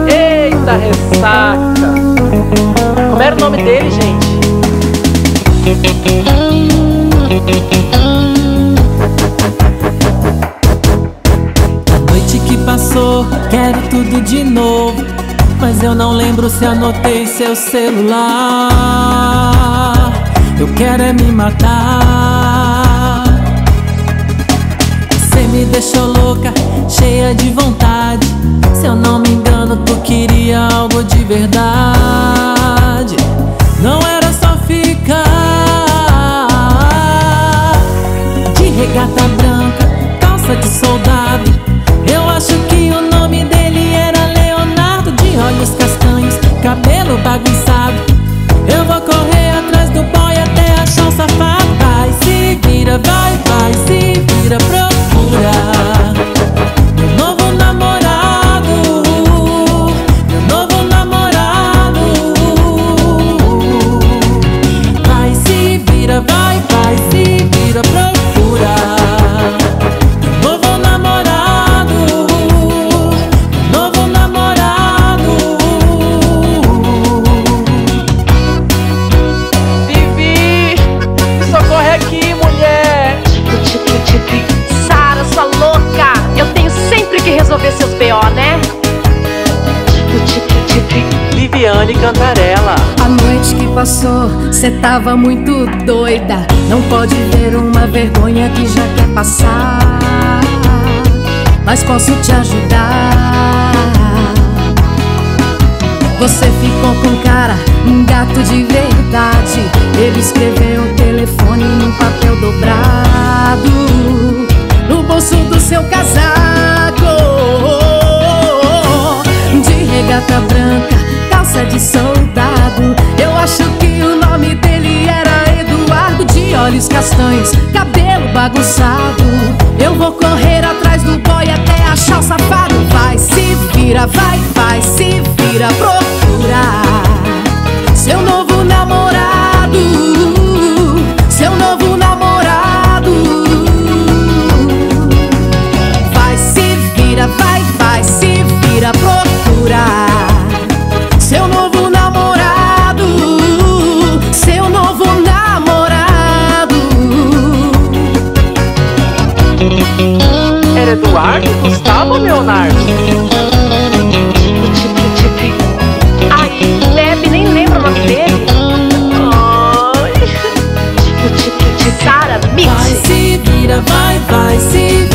Eita, ressaca. Como era o nome dele, gente? A noite que passou, quero tudo de novo, mas eu não lembro se anotei seu celular. Eu quero é me matar. Você me deixou louca, cheia de vontade. Se eu não me engano, tu queria algo de verdade. Não era só ficar de regata branca, calça de soldado. Eu acho que o nome dele era Leonardo. De olhos castanhos, cabelo bagunçado. Eu vou correr atrás do boy até achar um safado. Vai, se vira, vai, se vira, procura meu novo namorado, meu novo namorado. Vai, se vira, vai, se vira, procura meu novo namorado, meu novo namorado. Vivi, me socorre aqui, mulher. Sara, sua louca, eu tenho sempre que resolver seus BO, né? Viviane Cantarella. A noite que passou, cê tava muito doida. Não pode ver uma vergonha que já quer passar, mas posso te ajudar. Você ficou com cara, um gato de verdade. Ele escreveu o telefone num papel dobrado no bolso do seu casaco. De regata branca, calça de soldado. Eu acho que o nome dele era Eduardo. De olhos castanhos, cabelo bagunçado. Eu vou correr atrás do boy até achar o safado. Vai, se vira, vai, se vira, procura seu novo namorado, seu novo namorado. Vai, se vira, vai, se vira, procura seu novo namorado, seu novo namorado. Era Eduardo, Gustavo ou Leonardo? Ai, Bebe, nem lembra o nome dele. Ai. Sara, Vai, mix. se vira, vai, se